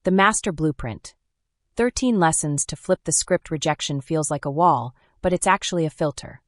The Master Blueprint. 13 lessons to flip the script. Rejection feels like a wall, but it's actually a filter.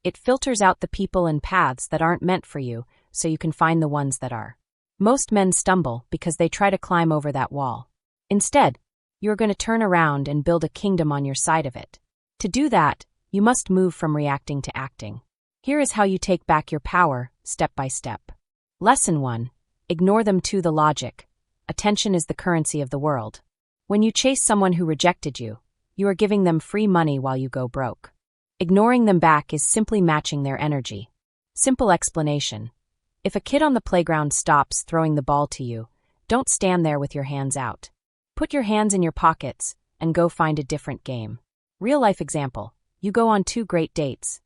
It filters out the people and paths that aren't meant for you, so you can find the ones that are. Most men stumble because they try to climb over that wall. Instead, you're going to turn around and build a kingdom on your side of it. To do that, you must move from reacting to acting. Here is how you take back your power, step by step. Lesson 1. Ignore them to the logic. Attention is the currency of the world. When you chase someone who rejected you, you are giving them free money while you go broke. Ignoring them back is simply matching their energy. Simple explanation. If a kid on the playground stops throwing the ball to you, don't stand there with your hands out. Put your hands in your pockets and go find a different game. Real-life example. You go on 2 great dates.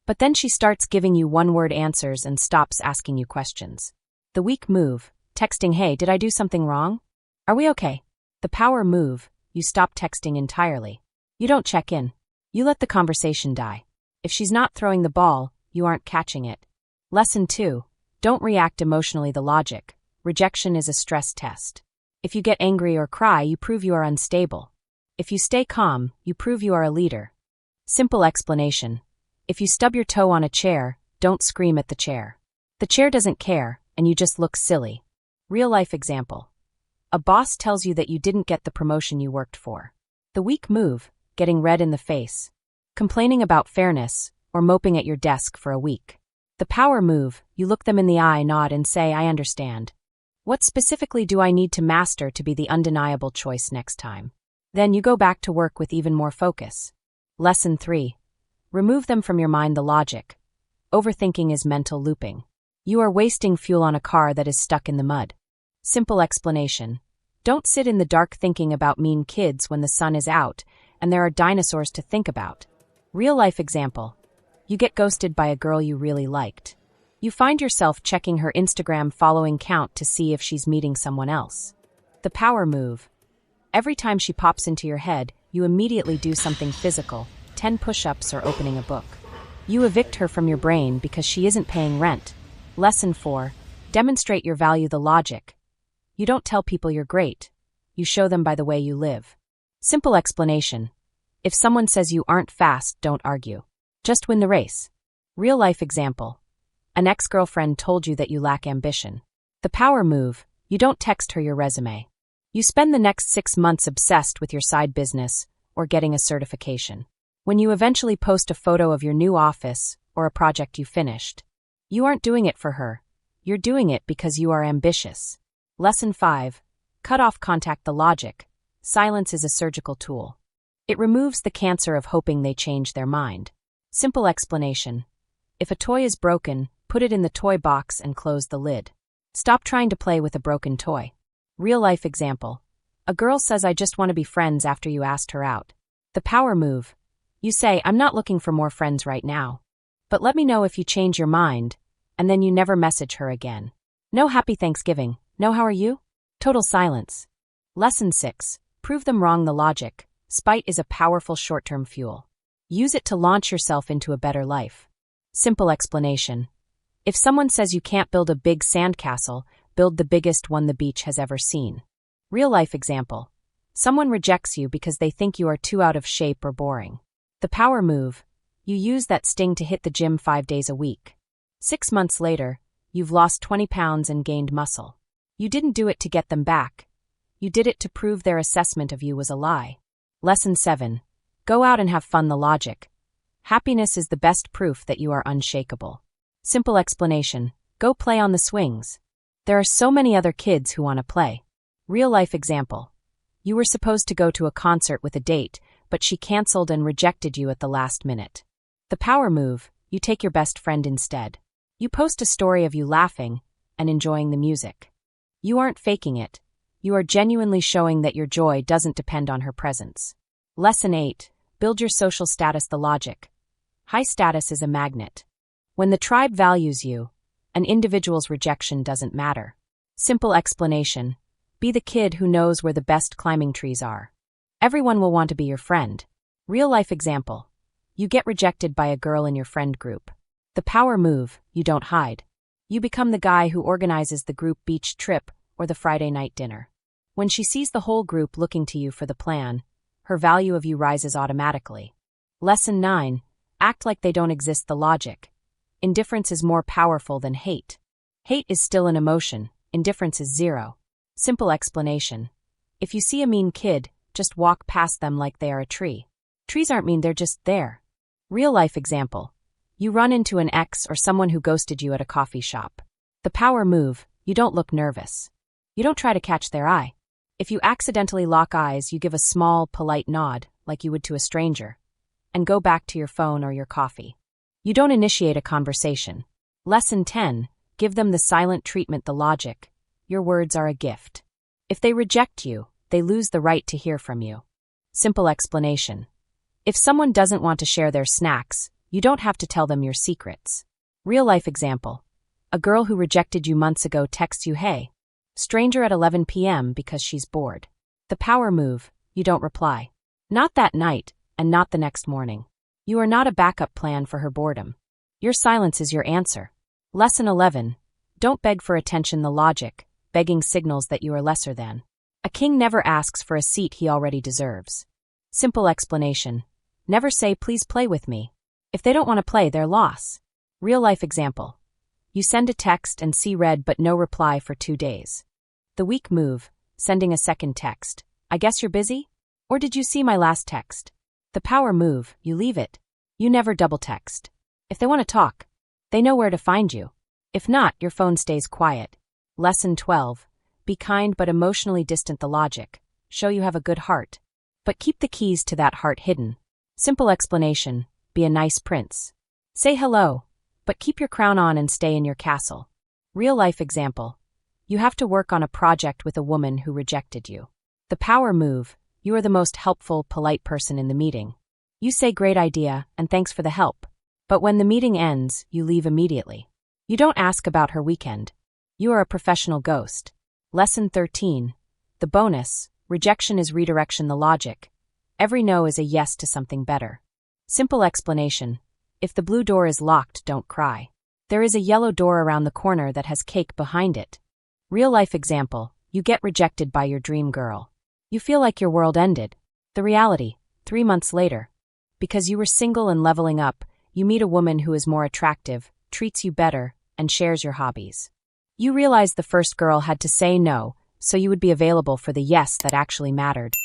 But then she starts giving you one-word answers and stops asking you questions. The weak move. Texting, "Hey, did I do something wrong? Are we okay?" The power move. You stop texting entirely. You don't check in. You let the conversation die. If she's not throwing the ball, you aren't catching it. Lesson 2. Don't react emotionally. The logic. Rejection is a stress test. If you get angry or cry, you prove you are unstable. If you stay calm, you prove you are a leader. Simple explanation. If you stub your toe on a chair, don't scream at the chair. The chair doesn't care, and you just look silly. Real-life example. A boss tells you that you didn't get the promotion you worked for. The weak move. Getting red in the face. Complaining about fairness, or moping at your desk for a week. The power move. You look them in the eye, nod, and say, "I understand. What specifically do I need to master to be the undeniable choice next time?" Then you go back to work with even more focus. Lesson 3. Remove them from your mind. The logic. Overthinking is mental looping. You are wasting fuel on a car that is stuck in the mud. Simple explanation. Don't sit in the dark thinking about mean kids when the sun is out and there are dinosaurs to think about. Real-life example. You get ghosted by a girl you really liked. You find yourself checking her Instagram following count to see if she's meeting someone else. The power move. Every time she pops into your head, you immediately do something physical, 10 push-ups or opening a book. You evict her from your brain because she isn't paying rent. Lesson 4. Demonstrate your value. The logic. You don't tell people you're great. You show them by the way you live. Simple explanation. If someone says you aren't fast, don't argue. Just win the race. Real-life example. An ex-girlfriend told you that you lack ambition. The power move. You don't text her your resume. You spend the next 6 months obsessed with your side business or getting a certification. When you eventually post a photo of your new office or a project you finished, you aren't doing it for her. You're doing it because you are ambitious. Lesson 5. Cut off contact. The logic. Silence is a surgical tool. It removes the cancer of hoping they change their mind. Simple explanation. If a toy is broken, put it in the toy box and close the lid. Stop trying to play with a broken toy. Real-life example. A girl says, "I just want to be friends," after you asked her out. The power move. You say, "I'm not looking for more friends right now. But let me know if you change your mind," and then you never message her again. No happy Thanksgiving. No how are you? Total silence. Lesson 6. Prove them wrong. The logic. Spite is a powerful short-term fuel. Use it to launch yourself into a better life. Simple explanation. If someone says you can't build a big sandcastle, build the biggest one the beach has ever seen. Real-life example. Someone rejects you because they think you are too out of shape or boring. The power move. You use that sting to hit the gym 5 days a week. 6 months later, you've lost 20 pounds and gained muscle. You didn't do it to get them back. You did it to prove their assessment of you was a lie. Lesson 7. Go out and have fun. The logic. Happiness is the best proof that you are unshakable. Simple explanation. Go play on the swings. There are so many other kids who want to play. Real-life example. You were supposed to go to a concert with a date, but she canceled and rejected you at the last minute. The power move. You take your best friend instead. You post a story of you laughing and enjoying the music. You aren't faking it. You are genuinely showing that your joy doesn't depend on her presence. Lesson 8. Build your social status. The logic. High status is a magnet. When the tribe values you, an individual's rejection doesn't matter. Simple explanation. Be the kid who knows where the best climbing trees are. Everyone will want to be your friend. Real-life example. You get rejected by a girl in your friend group. The power move. You don't hide. You become the guy who organizes the group beach trip or the Friday night dinner. When she sees the whole group looking to you for the plan, her value of you rises automatically. Lesson 9. Act like they don't exist. The logic. Indifference is more powerful than hate. Hate is still an emotion, indifference is zero. Simple explanation. If you see a mean kid, just walk past them like they are a tree. Trees aren't mean, they're just there. Real life example. You run into an ex or someone who ghosted you at a coffee shop. The power move, you don't look nervous. You don't try to catch their eye. If you accidentally lock eyes, you give a small, polite nod, like you would to a stranger, and go back to your phone or your coffee. You don't initiate a conversation. Lesson 10. Give them the silent treatment. The logic. Your words are a gift. If they reject you, they lose the right to hear from you. Simple explanation. If someone doesn't want to share their snacks, you don't have to tell them your secrets. Real life example. A girl who rejected you months ago texts you, "Hey, stranger," at 11 p.m. because she's bored. The power move, you don't reply. Not that night, and not the next morning. You are not a backup plan for her boredom. Your silence is your answer. Lesson 11. Don't beg for attention. The logic. Begging signals that you are lesser than. A king never asks for a seat he already deserves. Simple explanation. Never say, "Please play with me." If they don't want to play, their loss. Real life example. You send a text and see read but no reply for 2 days. The weak move. Sending a second text. "I guess you're busy? Or did you see my last text?" The power move. You leave it. You never double text. If they want to talk, they know where to find you. If not, your phone stays quiet. Lesson 12. Be kind but emotionally distant. The logic. Show you have a good heart. But keep the keys to that heart hidden. Simple explanation. Be a nice prince. Say hello, but keep your crown on and stay in your castle. Real life example. You have to work on a project with a woman who rejected you. The power move. You are the most helpful, polite person in the meeting. You say, "Great idea, and thanks for the help." But when the meeting ends, you leave immediately. You don't ask about her weekend. You are a professional ghost. Lesson 13. The bonus. Rejection is redirection. The logic. Every no is a yes to something better. Simple explanation. If the blue door is locked, don't cry. There is a yellow door around the corner that has cake behind it. Real life example. You get rejected by your dream girl. You feel like your world ended. The reality. 3 months later. Because you were single and leveling up, you meet a woman who is more attractive, treats you better, and shares your hobbies. You realize the first girl had to say no, so you would be available for the yes that actually mattered.